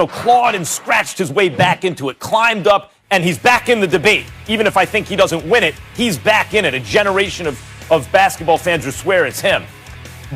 clawed and scratched his way back into it, climbed up, and he's back in the debate. Even if I think he doesn't win it, he's back in it. A generation of basketball fans will swear it's him.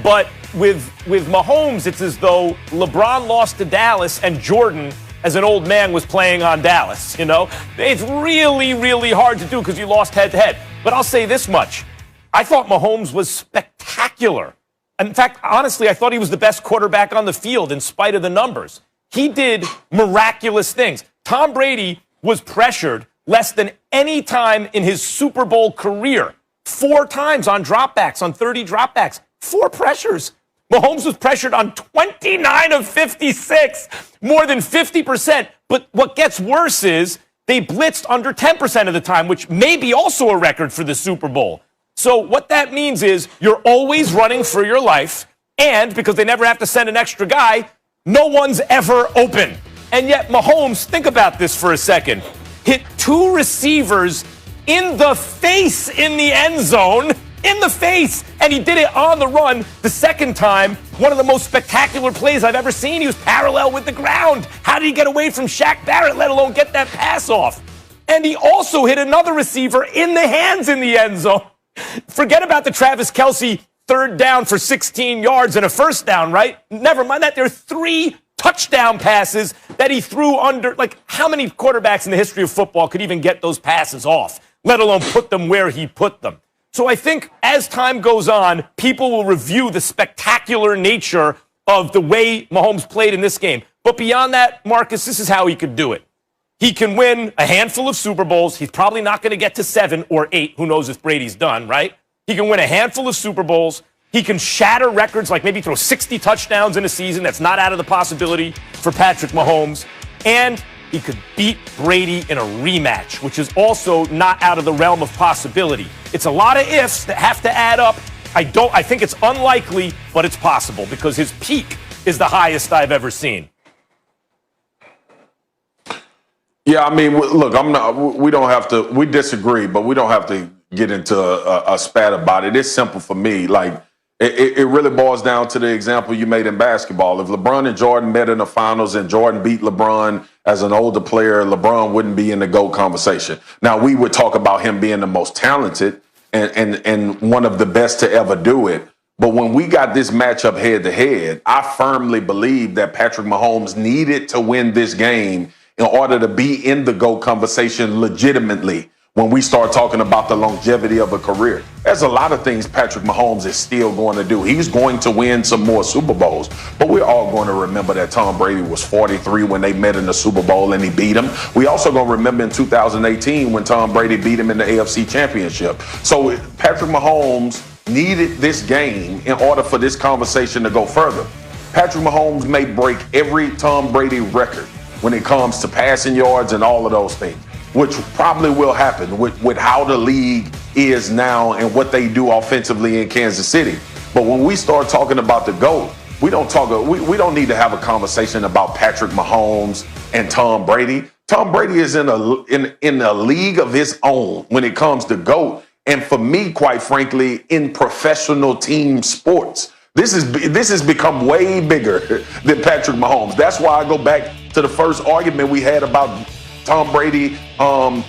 But with Mahomes, it's as though LeBron lost to Dallas and Jordan, as an old man, was playing on Dallas. It's really, really hard to do because you lost head-to-head. But I'll say this much. I thought Mahomes was spectacular. In fact, honestly, I thought he was the best quarterback on the field in spite of the numbers. He did miraculous things. Tom Brady was pressured less than any time in his Super Bowl career. 4 times on dropbacks, on 30 dropbacks. 4 pressures. Mahomes was pressured on 29 of 56, more than 50%. But what gets worse is they blitzed under 10% of the time, which may be also a record for the Super Bowl. So what that means is you're always running for your life, and because they never have to send an extra guy, no one's ever open. And yet Mahomes, think about this for a second, hit 2 receivers in the face in the end zone. In the face, and he did it on the run the second time. One of the most spectacular plays I've ever seen. He was parallel with the ground. How did he get away from Shaq Barrett, let alone get that pass off? And he also hit another receiver in the hands in the end zone. Forget about the Travis Kelce 3rd down for 16 yards and a 1st down, right? Never mind that. There are 3 touchdown passes that he threw under. How many quarterbacks in the history of football could even get those passes off, let alone put them where he put them? So I think as time goes on, people will review the spectacular nature of the way Mahomes played in this game. But beyond that, Marcus, this is how he could do it. He can win a handful of Super Bowls. He's probably not going to get to 7 or 8. Who knows if Brady's done, right? He can win a handful of Super Bowls. He can shatter records, like maybe throw 60 touchdowns in a season. That's not out of the possibility for Patrick Mahomes. And he could beat Brady in a rematch, which is also not out of the realm of possibility. It's a lot of ifs that have to add up. I think it's unlikely, but it's possible because his peak is the highest I've ever seen. Yeah, I mean, look, we disagree, but we don't have to get into a spat about it. It's simple for me. It really boils down to the example you made in basketball. If LeBron and Jordan met in the finals and Jordan beat LeBron as an older player, LeBron wouldn't be in the GOAT conversation. Now, we would talk about him being the most talented and one of the best to ever do it. But when we got this matchup head-to-head, I firmly believe that Patrick Mahomes needed to win this game in order to be in the GOAT conversation legitimately. When we start talking about the longevity of a career, there's a lot of things Patrick Mahomes is still going to do. He's going to win some more Super Bowls, but we're all going to remember that Tom Brady was 43 when they met in the Super Bowl and he beat him. We also going to remember in 2018 when Tom Brady beat him in the AFC Championship. So Patrick Mahomes needed this game in order for this conversation to go further. Patrick Mahomes may break every Tom Brady record when it comes to passing yards and all of those things, which probably will happen with how the league is now and what they do offensively in Kansas City. But when we start talking about the GOAT, we don't need to have a conversation about Patrick Mahomes and Tom Brady. Tom Brady is in a league of his own when it comes to GOAT. And for me, quite frankly, in professional team sports, this has become way bigger than Patrick Mahomes. That's why I go back to the first argument we had about Tom Brady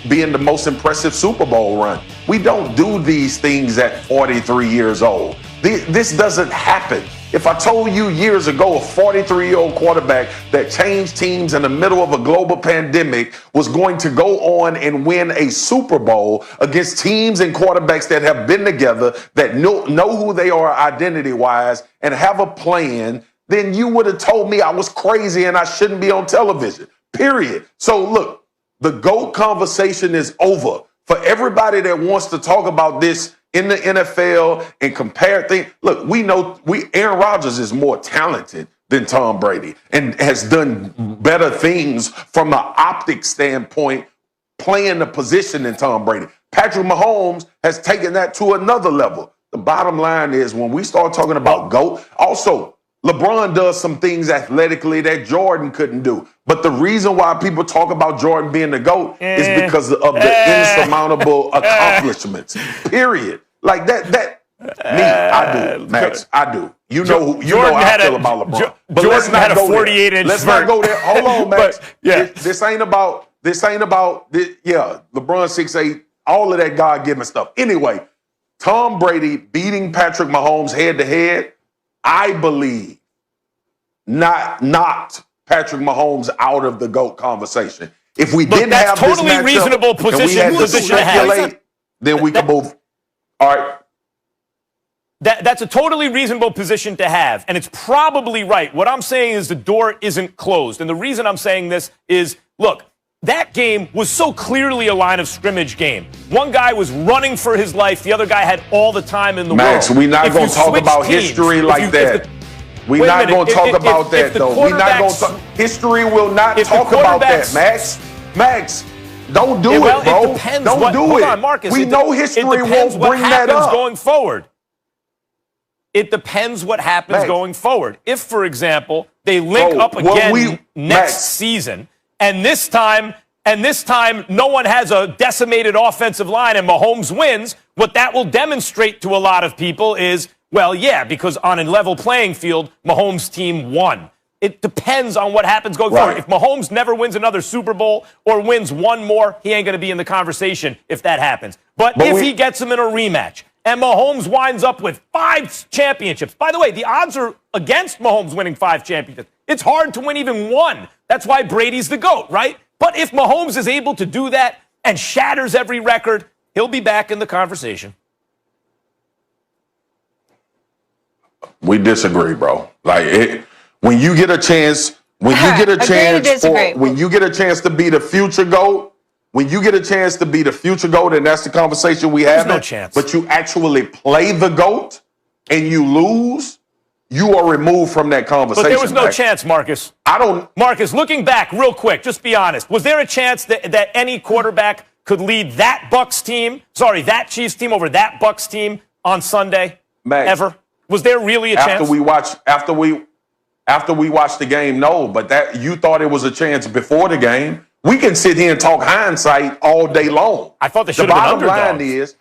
being the most impressive Super Bowl run. We don't do these things at 43 years old. This doesn't happen. If I told you years ago a 43-year-old quarterback that changed teams in the middle of a global pandemic was going to go on and win a Super Bowl against teams and quarterbacks that have been together, that know who they are identity-wise and have a plan, then you would have told me I was crazy and I shouldn't be on television, period. So look, the GOAT conversation is over. For everybody that wants to talk about this in the NFL and compare things, look, we know Aaron Rodgers is more talented than Tom Brady and has done better things from an optic standpoint playing the position than Tom Brady. Patrick Mahomes has taken that to another level. The bottom line is when we start talking about GOAT, also LeBron does some things athletically that Jordan couldn't do. But the reason why people talk about Jordan being the GOAT is because of the insurmountable accomplishments, period. Like that I do, Max. I do. You know how I feel about LeBron. But Jordan let's not had a go 48-inch. Let's not go there. Hold on, Max. This ain't about. Yeah, LeBron 6'8", all of that God-given stuff. Anyway, Tom Brady beating Patrick Mahomes head-to-head, I believe, knocked Patrick Mahomes out of the GOAT conversation. If we didn't have this matchup, reasonable position, and we had to speculate, then we could move. All right. That's a totally reasonable position to have, and it's probably right. What I'm saying is the door isn't closed. And the reason I'm saying this is, look, that game was so clearly a line of scrimmage game. One guy was running for his life. The other guy had all the time in the world. Max, we're not going to talk about history like that. We're not going to talk about that, though. We're not going to talk. History will not talk about that, Max. Max, don't do it, bro. Don't do it. Hold on, Marcus. We know history won't bring that up. Going forward. It depends what happens going forward. If, for example, they link up again next season, and this time no one has a decimated offensive line and Mahomes wins, what that will demonstrate to a lot of people is, well, yeah, because on a level playing field, Mahomes' team won. It depends on what happens going forward. If Mahomes never wins another Super Bowl or wins one more, he ain't going to be in the conversation if that happens. But if he gets him in a rematch and Mahomes winds up with 5 championships, by the way, the odds are against Mahomes winning 5 championships. It's hard to win even 1. That's why Brady's the GOAT, right? But if Mahomes is able to do that and shatters every record, he'll be back in the conversation. We disagree, bro. When you get a chance, when you get a chance to be the future GOAT, and that's the conversation we have. No chance. But you actually play the GOAT and you lose, you are removed from that conversation. But there was no chance, Marcus. Marcus, looking back real quick, just be honest. Was there a chance that any quarterback could lead that Chiefs team over that Bucs team on Sunday? Max, ever? Was there really a chance? After we watched the game, no. But that you thought it was a chance before the game. We can sit here and talk hindsight all day long. I thought they should have been underdogs.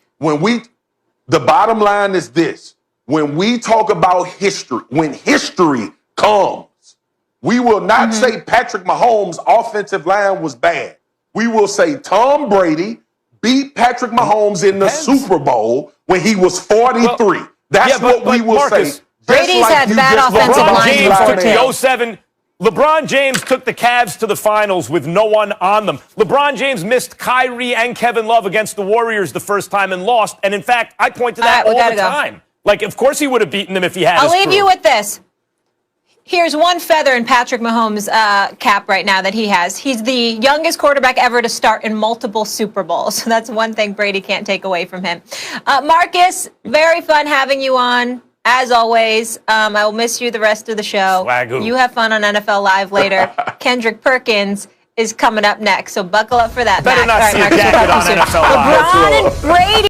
The bottom line is this. When we talk about history, when history comes, we will not say Patrick Mahomes' offensive line was bad. We will say Tom Brady beat Patrick Mahomes in the Super Bowl when he was 43. That's what we will say. Brady's had bad offensive line. LeBron James took the Cavs to the finals with no one on them. LeBron James missed Kyrie and Kevin Love against the Warriors the first time and lost. And in fact, I point to that all the time. Like, of course he would have beaten them if he had. I'll leave you with this. Here's one feather in Patrick Mahomes' cap right now that he has. He's the youngest quarterback ever to start in multiple Super Bowls. So that's one thing Brady can't take away from him. Marcus, very fun having you on. As always, I will miss you the rest of the show. Swagoo. You have fun on NFL Live later. Kendrick Perkins is coming up next, so buckle up for that. Better not see a jacket on NFL Live. LeBron and Brady.